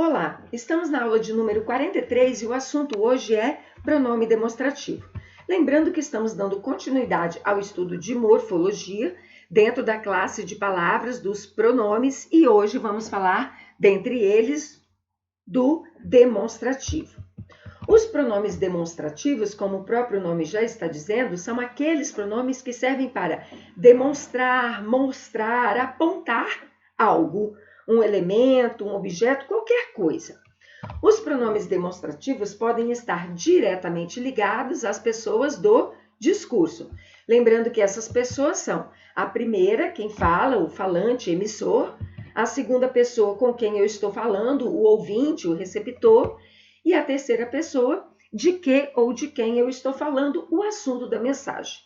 Olá, estamos na aula de número 43 e o assunto hoje é pronome demonstrativo. Lembrando que estamos dando continuidade ao estudo de morfologia dentro da classe de palavras dos pronomes e hoje vamos falar, dentre eles, do demonstrativo. Os pronomes demonstrativos, como o próprio nome já está dizendo, são aqueles pronomes que servem para demonstrar, mostrar, apontar algo, um elemento, um objeto, qualquer coisa. Os pronomes demonstrativos podem estar diretamente ligados às pessoas do discurso. Lembrando que essas pessoas são a primeira, quem fala, o falante, emissor, a segunda pessoa com quem eu estou falando, o ouvinte, o receptor, e a terceira pessoa, de que ou de quem eu estou falando, o assunto da mensagem.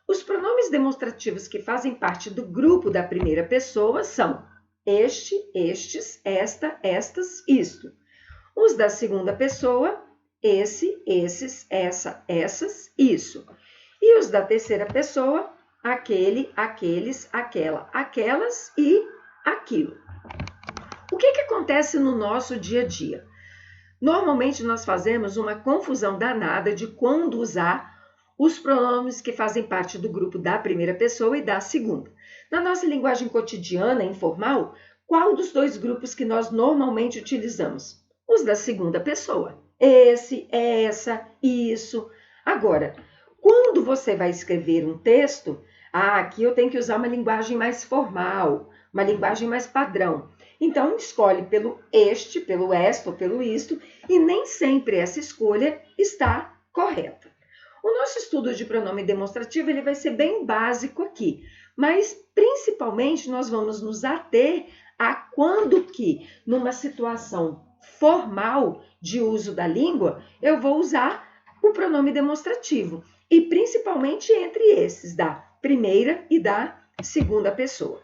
Os pronomes demonstrativos que fazem parte do grupo da primeira pessoa são este, estes, esta, estas, isto. Os da segunda pessoa, esse, esses, essa, essas, isso. E os da terceira pessoa, aquele, aqueles, aquela, aquelas e aquilo. O que acontece no nosso dia a dia? Normalmente nós fazemos uma confusão danada de quando usar os pronomes que fazem parte do grupo da primeira pessoa e da segunda. Na nossa linguagem cotidiana, informal, qual dos dois grupos que nós normalmente utilizamos? Os da segunda pessoa. Esse, essa, isso. Agora, quando você vai escrever um texto, aqui eu tenho que usar uma linguagem mais formal, uma linguagem mais padrão. Então, escolhe pelo este, pelo esta ou pelo isto, e nem sempre essa escolha está correta. O nosso estudo de pronome demonstrativo ele vai ser bem básico aqui, mas principalmente nós vamos nos ater a quando que, numa situação formal de uso da língua, eu vou usar o pronome demonstrativo, e principalmente entre esses, da primeira e da segunda pessoa.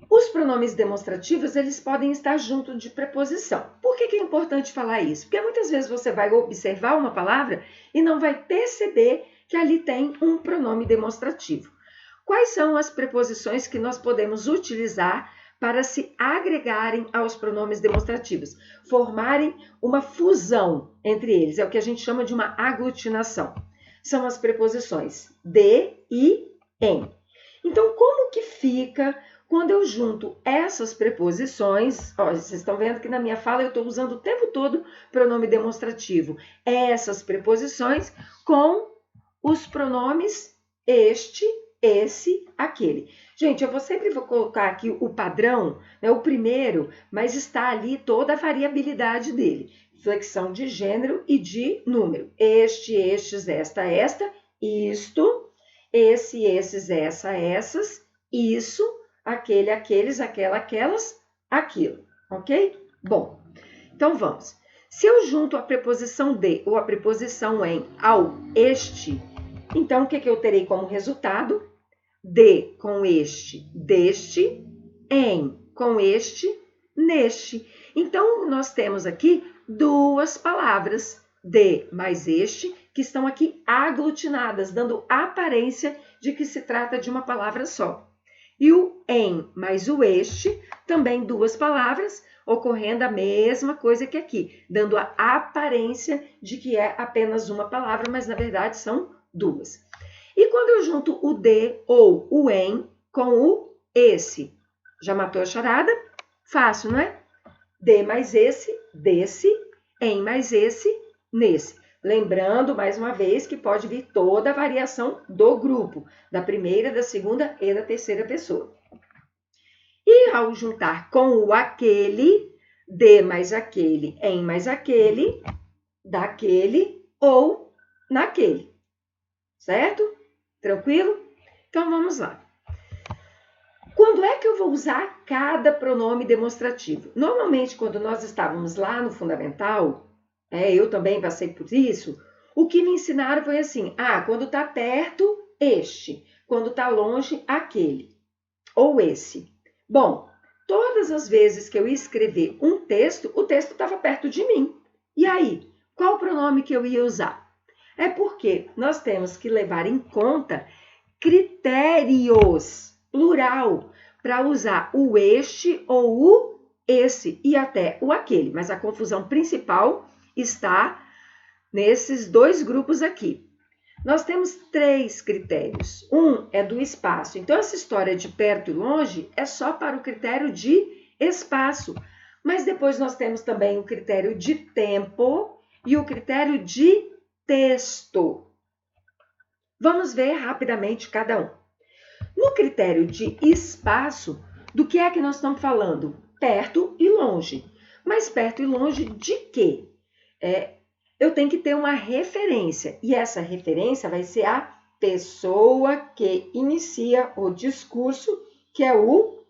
Os pronomes demonstrativos, eles podem estar junto de preposição. Por que é importante falar isso? Porque muitas vezes você vai observar uma palavra e não vai perceber que ali tem um pronome demonstrativo. Quais são as preposições que nós podemos utilizar para se agregarem aos pronomes demonstrativos? Formarem uma fusão entre eles, é o que a gente chama de uma aglutinação. São as preposições de e em. Então, como que fica quando eu junto essas preposições? Ó, vocês estão vendo que na minha fala eu estou usando o tempo todo pronome demonstrativo. Essas preposições com os pronomes este, esse, aquele. Gente, eu vou colocar aqui o padrão, né, o primeiro, mas está ali toda a variabilidade dele. Flexão de gênero e de número. Este, estes, esta, isto, esse, esses, essa, essas, isso, aquele, aqueles, aquela, aquelas, aquilo, ok? Bom, então vamos. Se eu junto a preposição de ou a preposição em ao este, então o que eu terei como resultado? De com este, deste, em com este, neste. Então, nós temos aqui duas palavras, de mais este, que estão aqui aglutinadas, dando aparência de que se trata de uma palavra só. E o em mais o este, também duas palavras, ocorrendo a mesma coisa que aqui, dando a aparência de que é apenas uma palavra, mas na verdade são duas. E quando eu junto o de ou o em com o esse, já matou a charada? Fácil, não é? De mais esse, desse, em mais esse, nesse. Lembrando, mais uma vez, que pode vir toda a variação do grupo, da primeira, da segunda e da terceira pessoa. E ao juntar com o aquele, de mais aquele, em mais aquele, daquele ou naquele. Certo? Tranquilo? Então, vamos lá. Quando é que eu vou usar cada pronome demonstrativo? Normalmente, quando nós estávamos lá no fundamental, eu também passei por isso, o que me ensinaram foi assim, quando está perto, este. Quando está longe, aquele. Ou esse. Bom, todas as vezes que eu ia escrever um texto, o texto estava perto de mim. E aí, qual pronome que eu ia usar? É porque nós temos que levar em conta critérios, plural, para usar o este ou o esse e até o aquele, mas a confusão principal está nesses dois grupos aqui. Nós temos 3 critérios. Um é do espaço. Então, essa história de perto e longe é só para o critério de espaço. Mas depois nós temos também o critério de tempo e o critério de texto. Vamos ver rapidamente cada um. No critério de espaço, do que é que nós estamos falando? Perto e longe. Mas perto e longe de quê? Eu tenho que ter uma referência. E essa referência vai ser a pessoa que inicia o discurso, que é o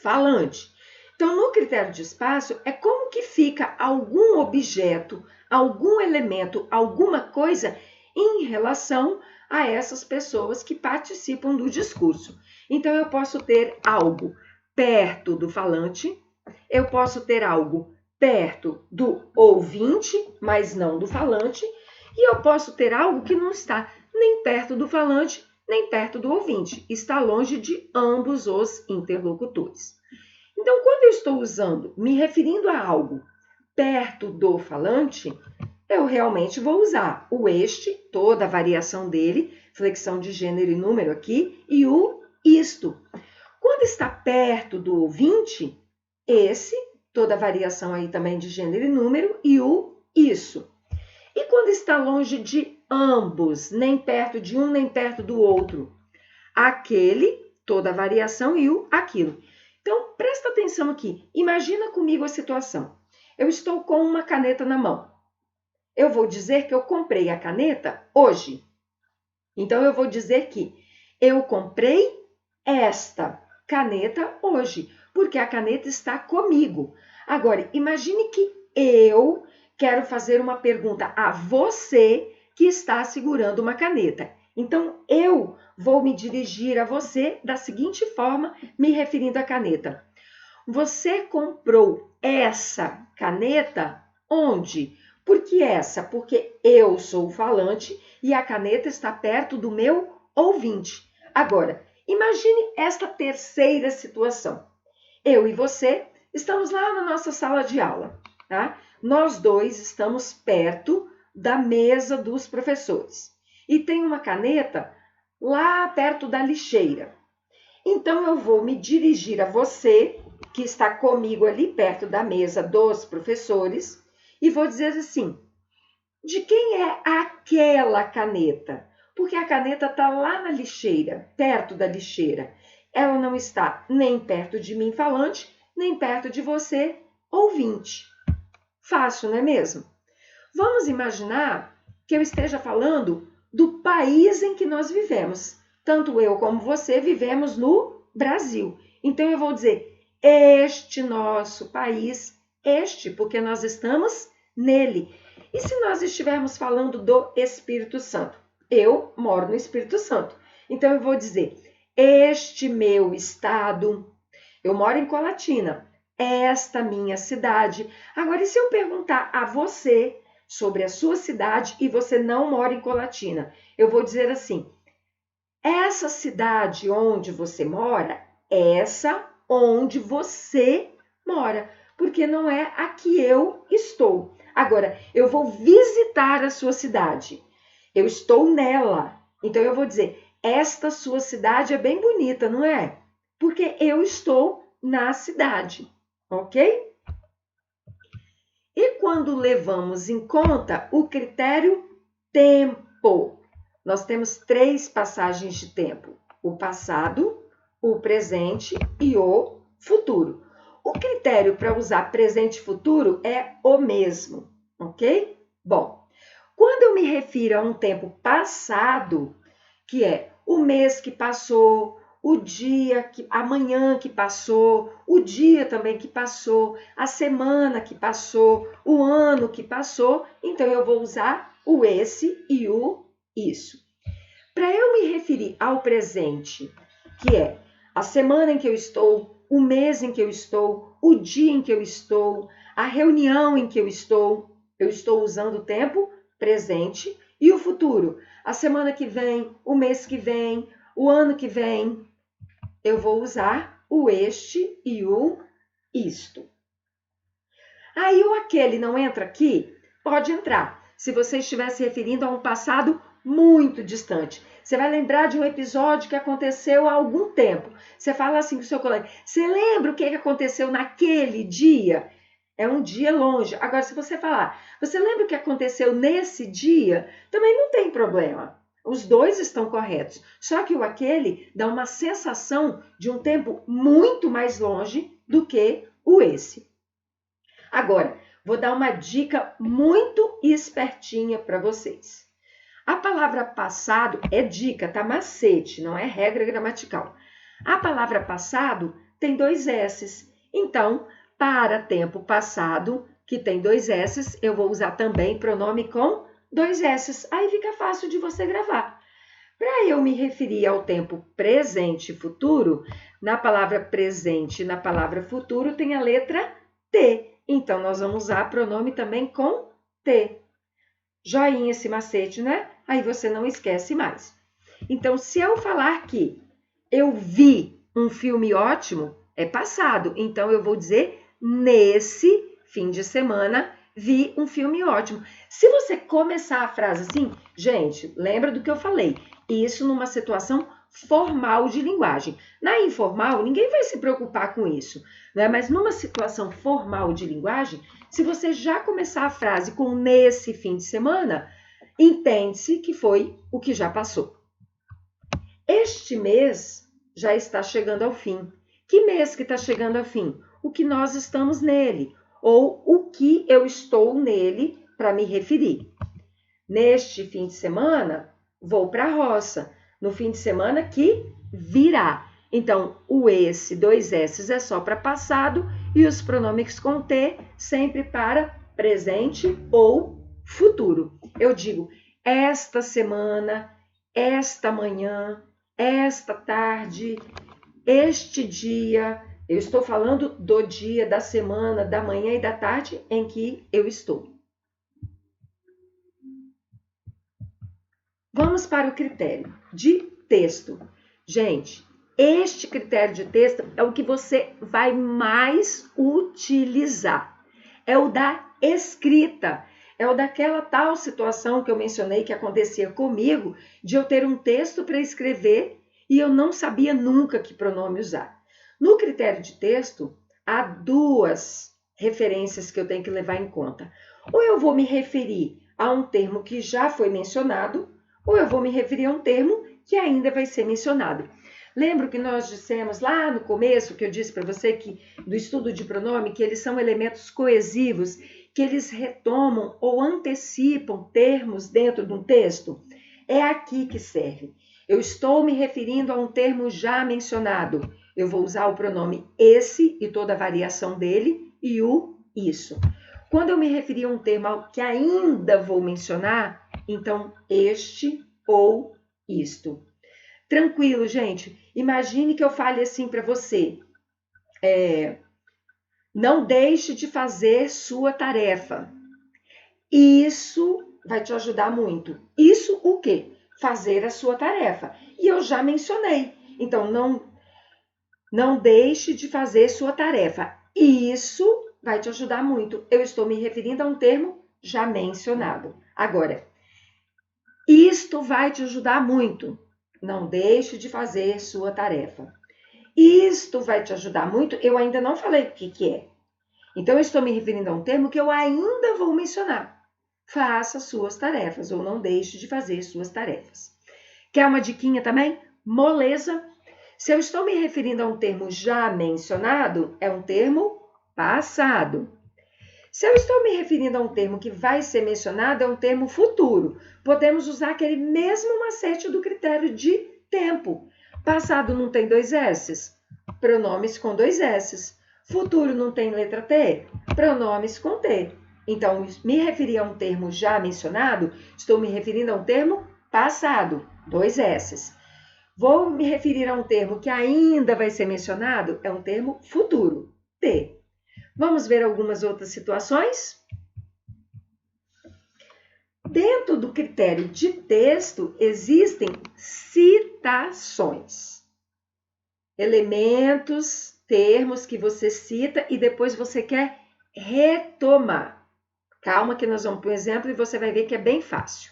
falante. Então, no critério de espaço, é como que fica algum objeto, algum elemento, alguma coisa em relação a essas pessoas que participam do discurso. Então, eu posso ter algo perto do falante, eu posso ter algo perto do ouvinte, mas não do falante, e eu posso ter algo que não está nem perto do falante, nem perto do ouvinte, está longe de ambos os interlocutores. Então, quando eu estou usando, me referindo a algo perto do falante, eu realmente vou usar o este, toda a variação dele, flexão de gênero e número aqui, e o isto. Quando está perto do ouvinte, esse, toda a variação aí também de gênero e número, e o isso. E quando está longe de ambos, nem perto de um, nem perto do outro, aquele, toda a variação e o aquilo. Então, presta atenção aqui. Imagina comigo a situação. Eu estou com uma caneta na mão. Eu vou dizer que eu comprei a caneta hoje. Então, eu vou dizer que eu comprei esta caneta hoje, porque a caneta está comigo. Agora, imagine que eu quero fazer uma pergunta a você que está segurando uma caneta. Então, eu vou me dirigir a você da seguinte forma, me referindo à caneta. Você comprou essa caneta onde? Por que essa? Porque eu sou o falante e a caneta está perto do meu ouvinte. Agora, imagine esta terceira situação. Eu e você estamos lá na nossa sala de aula, tá? Nós dois estamos perto da mesa dos professores. E tem uma caneta lá perto da lixeira. Então, eu vou me dirigir a você, que está comigo ali perto da mesa dos professores, e vou dizer assim, de quem é aquela caneta? Porque a caneta está lá na lixeira, perto da lixeira. Ela não está nem perto de mim, falante, nem perto de você, ouvinte. Fácil, não é mesmo? Vamos imaginar que eu esteja falando do país em que nós vivemos. Tanto eu como você vivemos no Brasil. Então, eu vou dizer, este nosso país, porque nós estamos nele. E se nós estivermos falando do Espírito Santo? Eu moro no Espírito Santo. Então, eu vou dizer, este meu estado, eu moro em Colatina, esta minha cidade. Agora, e se eu perguntar a você sobre a sua cidade e você não mora em Colatina? Eu vou dizer assim, essa cidade onde você mora, essa onde você mora, porque não é a que eu estou. Agora, eu vou visitar a sua cidade. Eu estou nela. Então, eu vou dizer, esta sua cidade é bem bonita, não é? Porque eu estou na cidade, ok? E quando levamos em conta o critério tempo, nós temos 3 passagens de tempo: o passado, o presente e o futuro. O critério para usar presente e futuro é o mesmo, ok? Bom, quando eu me refiro a um tempo passado, que é o mês que passou, o dia que, amanhã que passou, o dia também que passou, a semana que passou, o ano que passou, então eu vou usar o esse e o isso. Para eu me referir ao presente, que é a semana em que eu estou, o mês em que eu estou, o dia em que eu estou, a reunião em que eu estou usando o tempo presente e o futuro, a semana que vem, o mês que vem, o ano que vem, eu vou usar o este e o isto. Aí o aquele não entra aqui? Pode entrar. Se você estiver se referindo a um passado muito distante. Você vai lembrar de um episódio que aconteceu há algum tempo. Você fala assim com o seu colega, você lembra o que aconteceu naquele dia? É um dia longe. Agora, se você falar, você lembra o que aconteceu nesse dia? Também não tem problema. Os dois estão corretos. Só que o aquele dá uma sensação de um tempo muito mais longe do que o esse. Agora, vou dar uma dica muito espertinha para vocês. A palavra passado é dica, tá? Macete, não é regra gramatical. A palavra passado tem 2 S's. Então, para tempo passado, que tem 2 S's, eu vou usar também pronome com 2 S's. Aí fica fácil de você gravar. Para eu me referir ao tempo presente e futuro, na palavra presente e na palavra futuro tem a letra T. Então, nós vamos usar pronome também com T. Joinha esse macete, né? Aí você não esquece mais. Então, se eu falar que eu vi um filme ótimo, é passado. Então, eu vou dizer, nesse fim de semana, vi um filme ótimo. Se você começar a frase assim, gente, lembra do que eu falei. Isso numa situação formal de linguagem. Na informal, ninguém vai se preocupar com isso, né? Mas numa situação formal de linguagem, se você já começar a frase com nesse fim de semana, entende-se que foi o que já passou. Este mês já está chegando ao fim. Que mês que está chegando ao fim? O que nós estamos nele, ou o que eu estou nele para me referir. Neste fim de semana, vou para a roça. No fim de semana que virá. Então, o esse, 2 S's é só para passado e os pronomes com T sempre para presente ou futuro. Eu digo esta semana, esta manhã, esta tarde, este dia. Eu estou falando do dia, da semana, da manhã e da tarde em que eu estou. Vamos para o critério de texto. Gente, este critério de texto é o que você vai mais utilizar. É o da escrita. É o daquela tal situação que eu mencionei que acontecia comigo, de eu ter um texto para escrever e eu não sabia nunca que pronome usar. No critério de texto, há 2 referências que eu tenho que levar em conta. Ou eu vou me referir a um termo que já foi mencionado, ou eu vou me referir a um termo que ainda vai ser mencionado. Lembro que nós dissemos lá no começo, que eu disse para você que do estudo de pronome, que eles são elementos coesivos, que eles retomam ou antecipam termos dentro de um texto? É aqui que serve. Eu estou me referindo a um termo já mencionado. Eu vou usar o pronome esse e toda a variação dele e o isso. Quando eu me referir a um termo que ainda vou mencionar, então este ou isto. Tranquilo, gente. Imagine que eu fale assim para você. Não deixe de fazer sua tarefa. Isso vai te ajudar muito. Isso o quê? Fazer a sua tarefa. E eu já mencionei. Então, não deixe de fazer sua tarefa. Isso vai te ajudar muito. Eu estou me referindo a um termo já mencionado. Agora, isto vai te ajudar muito. Não deixe de fazer sua tarefa. Isto vai te ajudar muito. Eu ainda não falei o que é. Então, eu estou me referindo a um termo que eu ainda vou mencionar. Faça suas tarefas ou não deixe de fazer suas tarefas. Quer uma diquinha também? Moleza. Se eu estou me referindo a um termo já mencionado, é um termo passado. Se eu estou me referindo a um termo que vai ser mencionado, é um termo futuro. Podemos usar aquele mesmo macete do critério de tempo. Passado não tem 2 S's? Pronomes com 2 S's. Futuro não tem letra T? Pronomes com T. Então, me referir a um termo já mencionado, estou me referindo a um termo passado, 2 S's. Vou me referir a um termo que ainda vai ser mencionado, é um termo futuro, T. Vamos ver algumas outras situações? Dentro do critério de texto, existem citações. Elementos termos que você cita e depois você quer retomar. Calma que nós vamos para um exemplo e você vai ver que é bem fácil.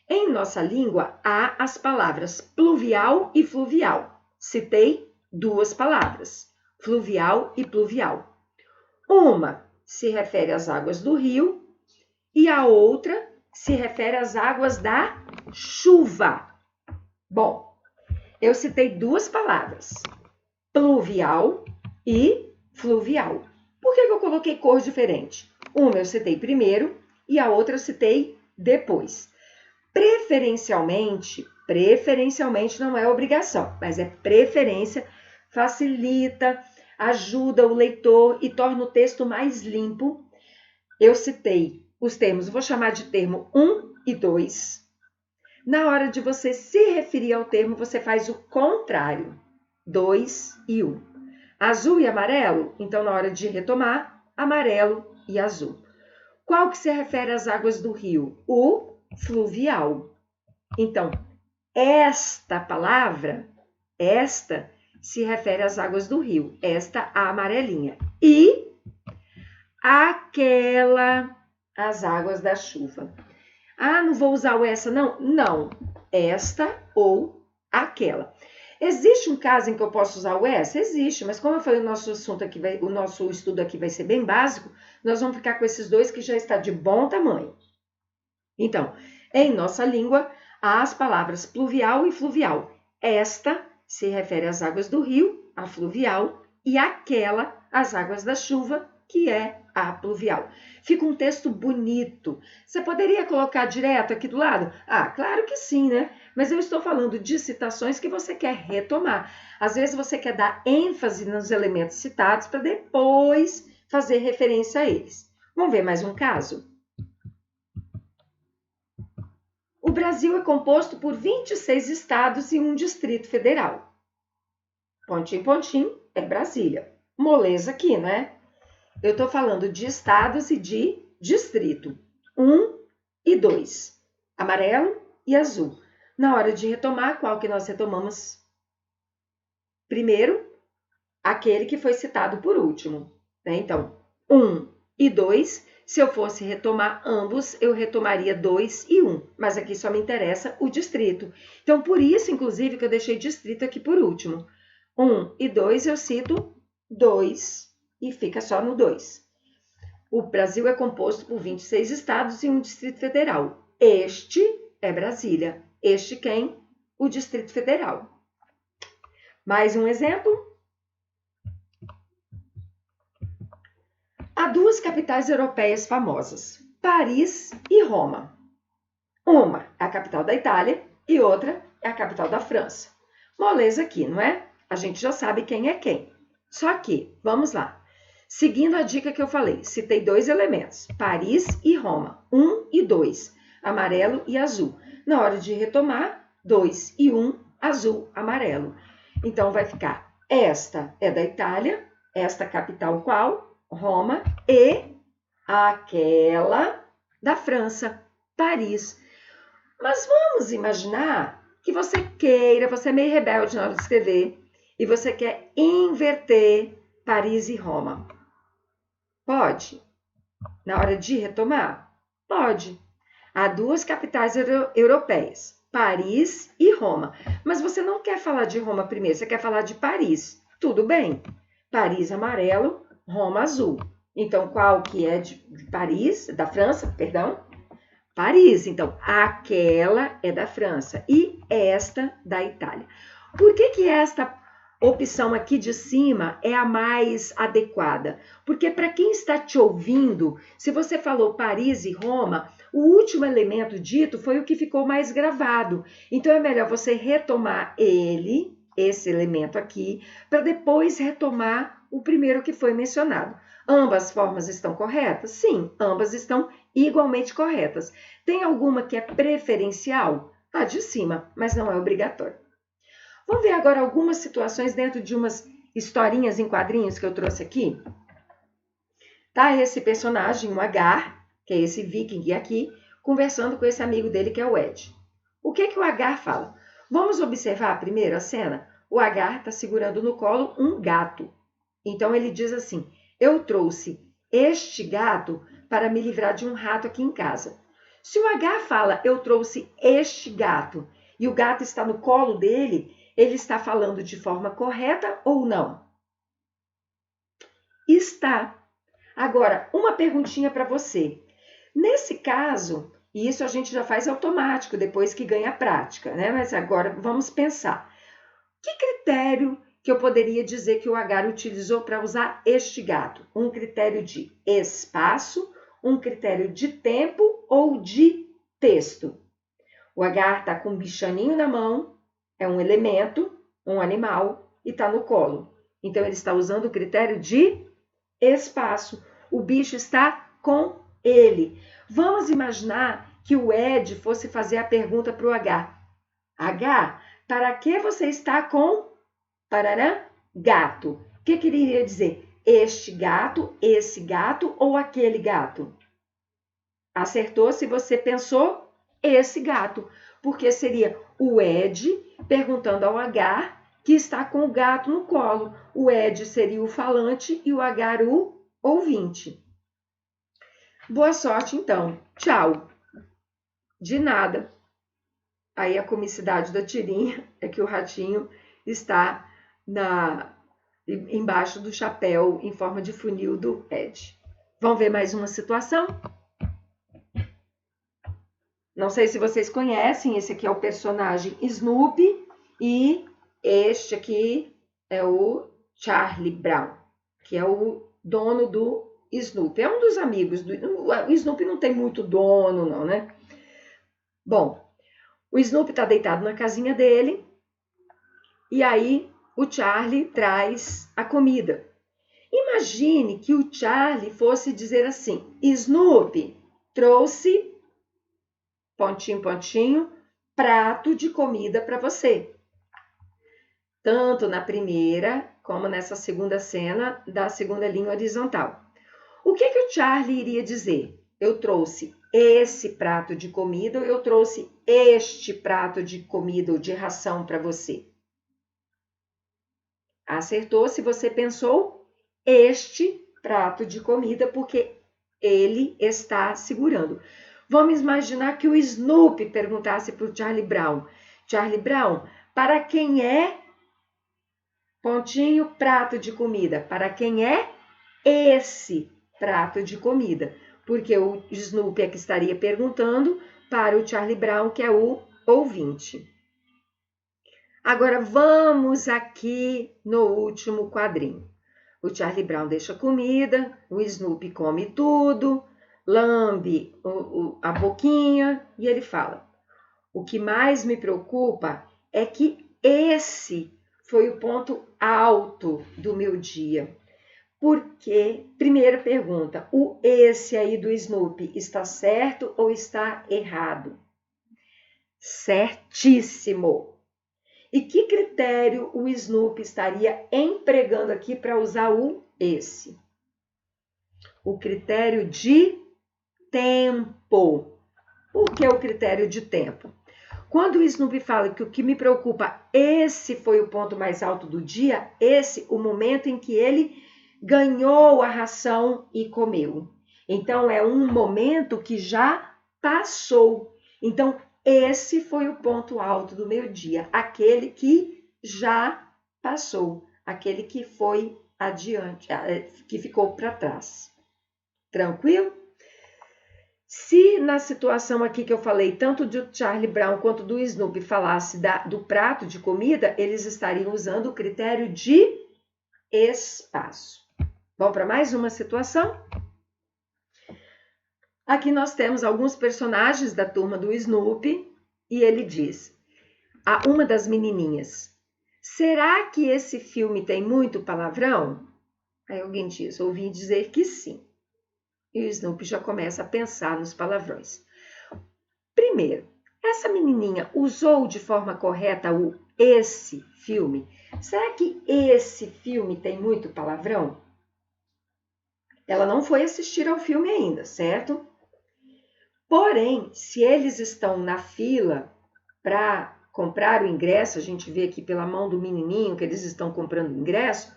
Em nossa língua, há as palavras pluvial e fluvial. Citei duas palavras, fluvial e pluvial. Uma se refere às águas do rio e a outra se refere às águas da chuva. Bom, eu citei duas palavras, pluvial e fluvial. Por que eu coloquei cor diferente? Uma eu citei primeiro e a outra eu citei depois. Preferencialmente não é obrigação, mas é preferência, facilita, ajuda o leitor e torna o texto mais limpo. Eu citei os termos, vou chamar de termo 1 e 2. Na hora de você se referir ao termo, você faz o contrário, 2 e 1. Azul e amarelo, então na hora de retomar, amarelo e azul. Qual que se refere às águas do rio? O fluvial. Então, esta palavra, esta, se refere às águas do rio, esta a amarelinha. E aquela, as águas da chuva. Ah, não vou usar o essa, não? Não, esta ou aquela. Existe um caso em que eu posso usar o essa? Existe, mas como eu falei, o nosso estudo aqui vai ser bem básico, nós vamos ficar com esses dois que já está de bom tamanho. Então, em nossa língua, há as palavras pluvial e fluvial. Esta se refere às águas do rio, a fluvial, e aquela, às águas da chuva, que é a pluvial. Fica um texto bonito. Você poderia colocar direto aqui do lado? Ah, claro que sim, né? Mas eu estou falando de citações que você quer retomar. Às vezes você quer dar ênfase nos elementos citados para depois fazer referência a eles. Vamos ver mais um caso? O Brasil é composto por 26 estados e um Distrito Federal. Pontinho, pontinho, é Brasília. Moleza aqui, né? Eu estou falando de estados e de distrito. 1 e 2. Amarelo e azul. Na hora de retomar, qual que nós retomamos? Primeiro, aquele que foi citado por último. Né? Então, 1 e 2. Se eu fosse retomar ambos, eu retomaria 2 e 1. Mas aqui só me interessa o distrito. Então, por isso, inclusive, que eu deixei distrito aqui por último. 1 e 2 eu cito 2 e fica só no 2. O Brasil é composto por 26 estados e um Distrito Federal. Este é Brasília. Este quem? O Distrito Federal. Mais um exemplo. Há duas capitais europeias famosas, Paris e Roma. Uma é a capital da Itália e outra é a capital da França. Moleza aqui, não é? A gente já sabe quem é quem. Só que, vamos lá. Seguindo a dica que eu falei, citei dois elementos, Paris e Roma, 1 e 2, amarelo e azul. Na hora de retomar, 2 e 1, azul, amarelo. Então, vai ficar, esta é da Itália, esta capital qual? Roma, e aquela da França, Paris. Mas vamos imaginar que você é meio rebelde na hora de escrever, e você quer inverter Paris e Roma. Pode? Na hora de retomar? Pode. Há duas capitais europeias, Paris e Roma. Mas você não quer falar de Roma primeiro, você quer falar de Paris. Tudo bem. Paris amarelo, Roma azul. Então, qual que é de Paris? Da França, perdão? Paris. Então, aquela é da França e esta da Itália. Por que esta opção aqui de cima é a mais adequada? Porque para quem está te ouvindo, se você falou Paris e Roma, o último elemento dito foi o que ficou mais gravado. Então, é melhor você retomar esse elemento aqui, para depois retomar o primeiro que foi mencionado. Ambas formas estão corretas? Sim, ambas estão igualmente corretas. Tem alguma que é preferencial? A de cima, mas não é obrigatório. Vamos ver agora algumas situações dentro de umas historinhas em quadrinhos que eu trouxe aqui. Tá esse personagem, o Agar, que é esse viking aqui, conversando com esse amigo dele que é o Ed. O que o Agar fala? Vamos observar primeiro a cena? o H está segurando no colo um gato. Então ele diz assim: eu trouxe este gato para me livrar de um rato aqui em casa. Se o H fala eu trouxe este gato e o gato está no colo dele, ele está falando de forma correta ou não? Está. Agora, uma perguntinha para você. Nesse caso, e isso a gente já faz automático depois que ganha prática, né? Mas agora vamos pensar. Que critério que eu poderia dizer que o H utilizou para usar este gato? Um critério de espaço, um critério de tempo ou de texto? O H está com um bichaninho na mão, é um elemento, um animal, e está no colo. Então, ele está usando o critério de espaço. O bicho está com ele. Vamos imaginar que o Ed fosse fazer a pergunta para o H. H, para que você está com parará, gato? O que queria dizer? Este gato, esse gato ou aquele gato? Acertou se você pensou esse gato, porque seria o Ed perguntando ao H que está com o gato no colo. O Ed seria o falante e o H o ouvinte. Boa sorte, então. Tchau. De nada. Aí a comicidade da tirinha é que o ratinho está embaixo do chapéu em forma de funil do Ed. Vamos ver mais uma situação? Não sei se vocês conhecem, esse aqui é o personagem Snoopy e este aqui é o Charlie Brown, que é o dono do Snoopy. É um dos amigos do... O Snoopy não tem muito dono, não, né? Bom, o Snoopy está deitado na casinha dele e aí o Charlie traz a comida. Imagine que o Charlie fosse dizer assim: Snoopy, trouxe pontinho, pontinho, prato de comida para você. Tanto na primeira como nessa segunda cena da segunda linha horizontal. O que o Charlie iria dizer? Eu trouxe esse prato de comida ou eu trouxe este prato de comida ou de ração para você? Acertou se você pensou este prato de comida, porque ele está segurando. Vamos imaginar que o Snoopy perguntasse para o Charlie Brown: Charlie Brown, para quem é pontinho prato de comida? Para quem é esse prato de comida? Porque o Snoopy é que estaria perguntando para o Charlie Brown, que é o ouvinte. Agora vamos aqui no último quadrinho. O Charlie Brown deixa comida, o Snoopy come tudo, lambe a boquinha e ele fala: o que mais me preocupa é que esse foi o ponto alto do meu dia. Porque, primeira pergunta, o esse aí do Snoopy está certo ou está errado? Certíssimo! E que critério o Snoopy estaria empregando aqui para usar o esse? O critério de tempo. Por que o critério de tempo? Quando o Snoopy fala que o que me preocupa, esse foi o ponto mais alto do dia, esse, o momento em que ele ganhou a ração e comeu. Então, é um momento que já passou. Então, esse foi o ponto alto do meu dia, aquele que já passou, aquele que foi adiante, que ficou para trás. Tranquilo? Se na situação aqui que eu falei, tanto do Charlie Brown quanto do Snoopy falasse do prato de comida, eles estariam usando o critério de espaço. Vamos para mais uma situação? Aqui nós temos alguns personagens da turma do Snoopy e ele diz a uma das menininhas: será que esse filme tem muito palavrão? Aí alguém diz: ouvi dizer que sim. E o Snoopy já começa a pensar nos palavrões. Primeiro, essa menininha usou de forma correta o esse filme? Será que esse filme tem muito palavrão? Ela não foi assistir ao filme ainda, certo? Porém, se eles estão na fila para comprar o ingresso, a gente vê aqui pela mão do menininho que eles estão comprando o ingresso,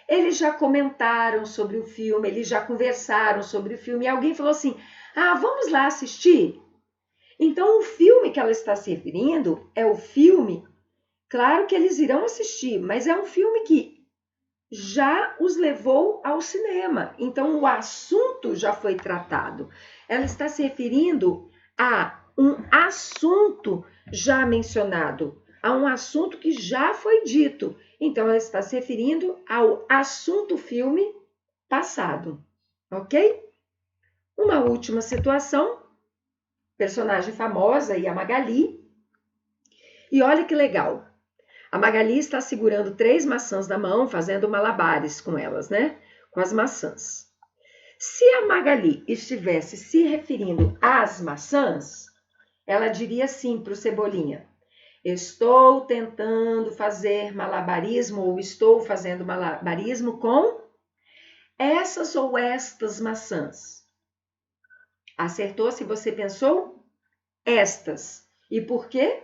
eles já comentaram sobre o filme, eles já conversaram sobre o filme, e alguém falou assim, vamos lá assistir? Então, o filme que ela está se referindo é o filme, claro que eles irão assistir, mas é um filme que já os levou ao cinema. Então, o assunto já foi tratado. Ela está se referindo a um assunto já mencionado, a um assunto que já foi dito. Então, ela está se referindo ao assunto filme passado, ok? Uma última situação, personagem famosa e a Magali. E olha que legal, a Magali está segurando 3 maçãs na mão, fazendo malabares com elas, né? Com as maçãs. Se a Magali estivesse se referindo às maçãs, ela diria assim para o Cebolinha, estou tentando fazer malabarismo ou estou fazendo malabarismo com essas ou estas maçãs. Acertou se você pensou? Estas. E por quê?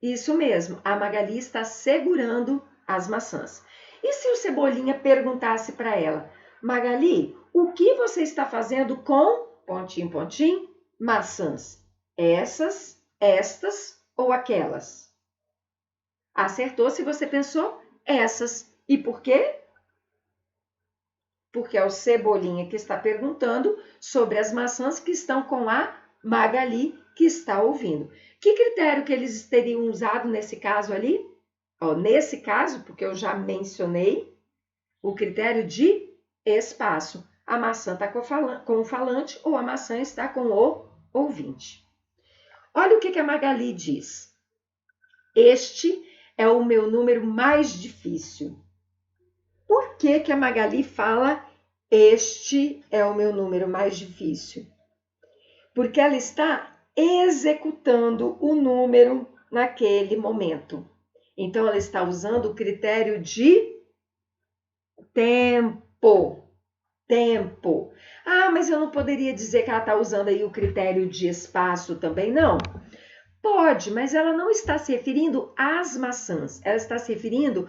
Isso mesmo, a Magali está segurando as maçãs. E se o Cebolinha perguntasse para ela, Magali, o que você está fazendo com, pontinho, pontinho, maçãs? Essas, estas ou aquelas? Acertou se você pensou? Essas. E por quê? Porque é o Cebolinha que está perguntando sobre as maçãs que estão com a Magali que está ouvindo. Que critério que eles teriam usado nesse caso ali? Nesse caso, porque eu já mencionei, o critério de espaço. A maçã está com o falante ou a maçã está com o ouvinte. Olha o que a Magali diz. Este é o meu número mais difícil. Por que a Magali fala este é o meu número mais difícil? Porque ela está executando o número naquele momento. Então, ela está usando o critério de tempo. Tempo. Mas eu não poderia dizer que ela está usando aí o critério de espaço também, não? Pode, mas ela não está se referindo às maçãs. Ela está se referindo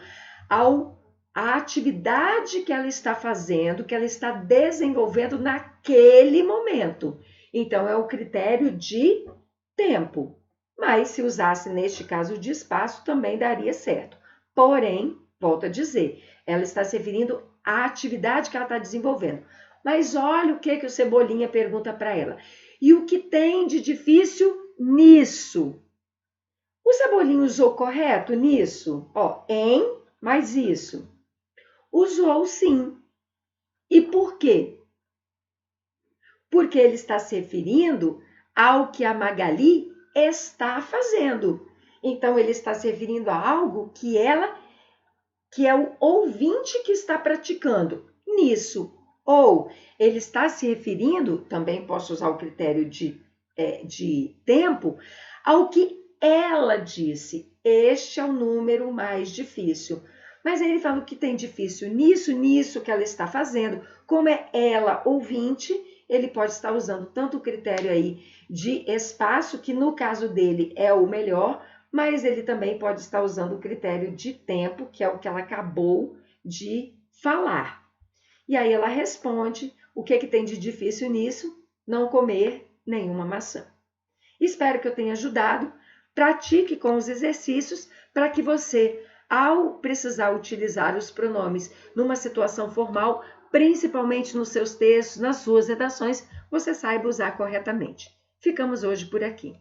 à atividade que ela está fazendo, que ela está desenvolvendo naquele momento. Então, é o critério de tempo. Mas, se usasse neste caso de espaço, também daria certo. Porém, volto a dizer, ela está se referindo à atividade que ela está desenvolvendo. Mas olha o que o Cebolinha pergunta para ela. E o que tem de difícil nisso? O Cebolinha usou correto nisso? Em mais isso. Usou sim. E por quê? Porque ele está se referindo ao que a Magali está fazendo. Então, ele está se referindo a algo que é o ouvinte que está praticando nisso. Ou ele está se referindo, também posso usar o critério de tempo, ao que ela disse. Este é o número mais difícil. Mas aí ele fala o que tem difícil nisso que ela está fazendo. Como é ela ouvinte, ele pode estar usando tanto o critério aí de espaço, que no caso dele é o melhor, mas ele também pode estar usando o critério de tempo, que é o que ela acabou de falar. E aí ela responde o que tem de difícil nisso? Não comer nenhuma maçã. Espero que eu tenha ajudado. Pratique com os exercícios para que você, ao precisar utilizar os pronomes numa situação formal, principalmente nos seus textos, nas suas redações, você saiba usar corretamente. Ficamos hoje por aqui.